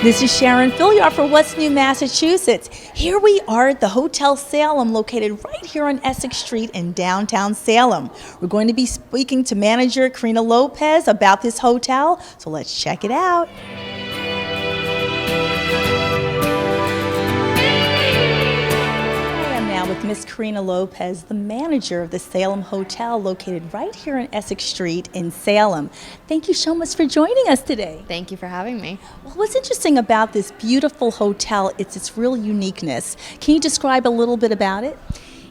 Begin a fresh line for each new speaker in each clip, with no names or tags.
This is Sharon Filliard for What's New Massachusetts. Here we are at the Hotel Salem, located right here on Essex Street in downtown Salem. We're going to be speaking to manager Karina Lopez about this hotel, so let's check it out. With Miss Karina Lopez, the manager of the Salem Hotel, located right here on Essex Street in Salem. Thank you so much for joining us today.
Thank you for having me.
Well, what's interesting about this beautiful hotel, it's its real uniqueness. Can you describe a little bit about it?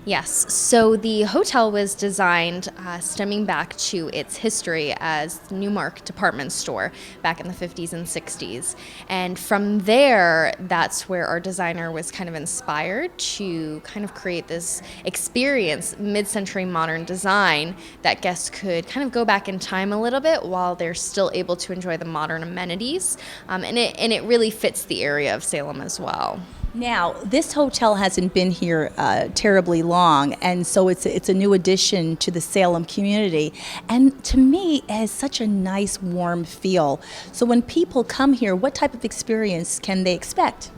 Yes, so the hotel was designed stemming back to its history as Newmark department store back in the 50s and 60s. And from there, that's where our designer was kind of inspired to kind of create this experience, mid-century modern design, that guests could kind of go back in time a little bit while they're still able to enjoy the modern amenities. And it really fits the area of Salem as well.
Now, this hotel hasn't been here terribly long, and so it's a new addition to the Salem community. And to me, it has such a nice, warm feel. So when people come here, what type of experience can they expect?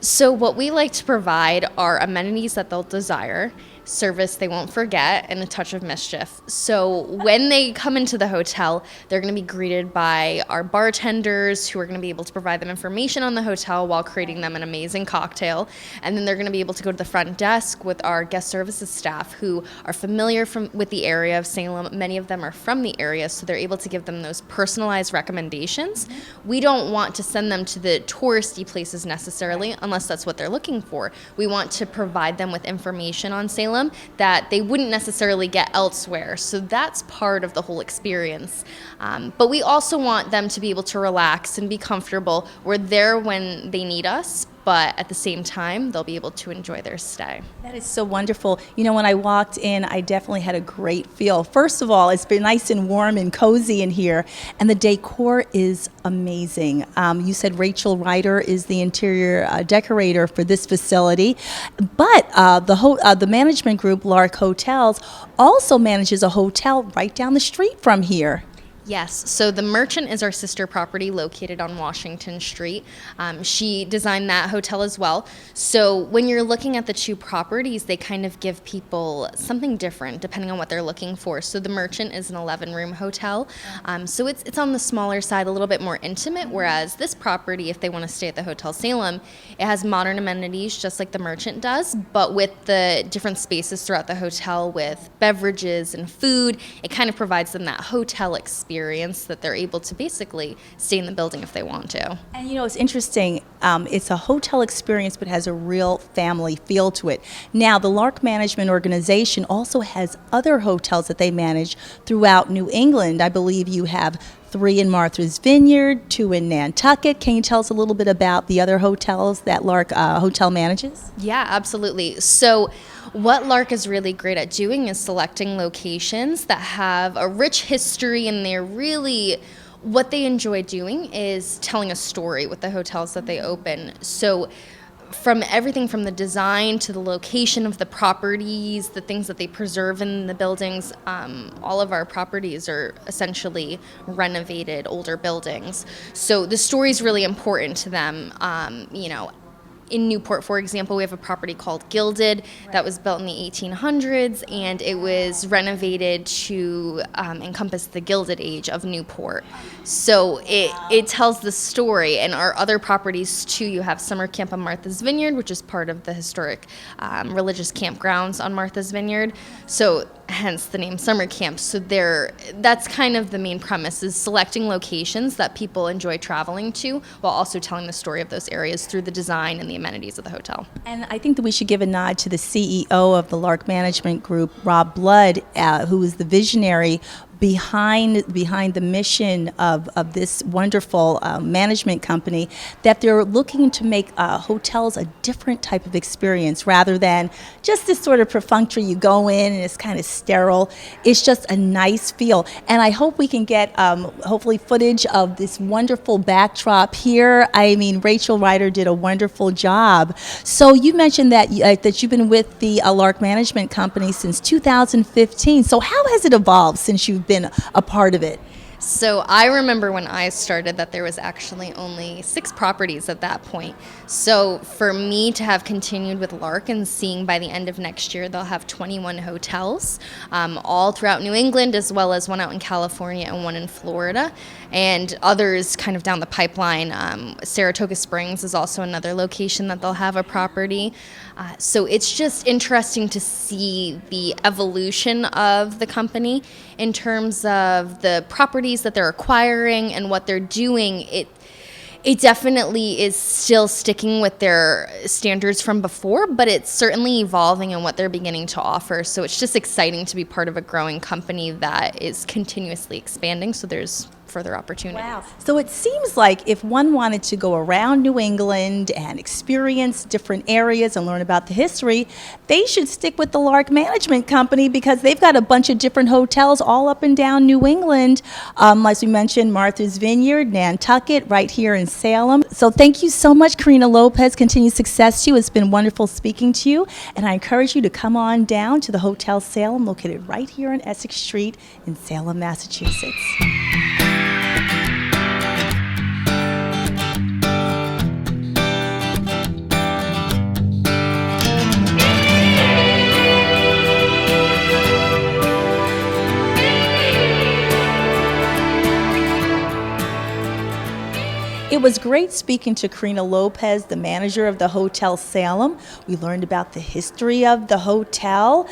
So what we like to provide are amenities that they'll desire, service they won't forget, and a touch of mischief. So when they come into the hotel, they're going to be greeted by our bartenders who are going to be able to provide them information on the hotel while creating them an amazing cocktail. And then they're going to be able to go to the front desk with our guest services staff who are familiar with the area of Salem. Many of them are from the area, so they're able to give them those personalized recommendations. We don't want to send them to the touristy places necessarily unless that's what they're looking for. We want to provide them with information on Salem that they wouldn't necessarily get elsewhere. So that's part of the whole experience. But we also want them to be able to relax and be comfortable. We're there when they need us, but at the same time, they'll be able to enjoy their stay.
That is so wonderful. You know, when I walked in, I definitely had a great feel. First of all, it's been nice and warm and cozy in here, and the decor is amazing. You said Rachel Ryder is the interior decorator for this facility, but the management group, Lark Hotels, also manages a hotel right down the street from here.
Yes, so the Merchant is our sister property located on Washington Street. She designed that hotel as well. So when you're looking at the two properties, they kind of give people something different depending on what they're looking for. So the Merchant is an 11-room hotel. So it's on the smaller side, a little bit more intimate, whereas this property, if they want to stay at the Hotel Salem, it has modern amenities just like the Merchant does, but with the different spaces throughout the hotel with beverages and food, it kind of provides them that hotel experience that they're able to basically stay in the building if they want to.
And you know, it's interesting. It's a hotel experience, but has a real family feel to it. Now, the Lark Management Organization also has other hotels that they manage throughout New England. I believe you have 3 in Martha's Vineyard, 2 in Nantucket. Can you tell us a little bit about the other hotels that Lark Hotel manages?
Yeah, absolutely. So what Lark is really great at doing is selecting locations that have a rich history, and they're really, what they enjoy doing is telling a story with the hotels that they open. So from everything from the design to the location of the properties, the things that they preserve in the buildings, all of our properties are essentially renovated older buildings. So the story is really important to them. In Newport, for example, we have a property called Gilded that was built in the 1800s, and it was renovated to encompass the Gilded Age of Newport. So it tells the story. And our other properties, too, you have Summer Camp on Martha's Vineyard, which is part of the historic religious campgrounds on Martha's Vineyard. So hence the name Summer Camp. So that's kind of the main premise, is selecting locations that people enjoy traveling to while also telling the story of those areas through the design and the amenities of the hotel.
And I think that we should give a nod to the CEO of the Lark Management Group, Rob Blood, who is the visionary behind the mission of this wonderful management company, that they're looking to make hotels a different type of experience rather than just this sort of perfunctory, you go in and it's kind of sterile. It's just a nice feel. And I hope we can get hopefully footage of this wonderful backdrop here. I mean, Rachel Ryder did a wonderful job. So you mentioned that you've been with the Lark Management Company since 2015. So how has it evolved since you've been a part of it?
So I remember when I started that there was actually only 6 properties at that point. So for me to have continued with Lark and seeing by the end of next year they'll have 21 hotels, all throughout New England, as well as one out in California and one in Florida, and others kind of down the pipeline. Saratoga Springs is also another location that they'll have a property. So it's just interesting to see the evolution of the company in terms of the properties that they're acquiring and what they're doing. It definitely is still sticking with their standards from before, but it's certainly evolving in what they're beginning to offer. So it's just exciting to be part of a growing company that is continuously expanding. So there's further opportunity.
Wow. So it seems like if one wanted to go around New England and experience different areas and learn about the history, they should stick with the Lark Management Company because they've got a bunch of different hotels all up and down New England. As we mentioned, Martha's Vineyard, Nantucket, right here in Salem. So thank you so much, Karina Lopez. Continued success to you. It's been wonderful speaking to you. And I encourage you to come on down to the Hotel Salem, located right here on Essex Street in Salem, Massachusetts. It was great speaking to Karina Lopez, the manager of the Hotel Salem. We learned about the history of the hotel,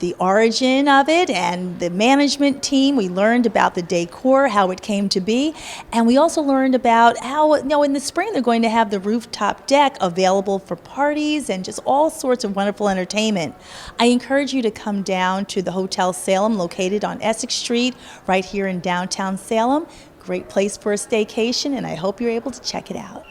the origin of it, and the management team. We learned about the decor, how it came to be, and we also learned about how, in the spring they're going to have the rooftop deck available for parties and just all sorts of wonderful entertainment. I encourage you to come down to the Hotel Salem, located on Essex Street, right here in downtown Salem. Great place for a staycation, and I hope you're able to check it out.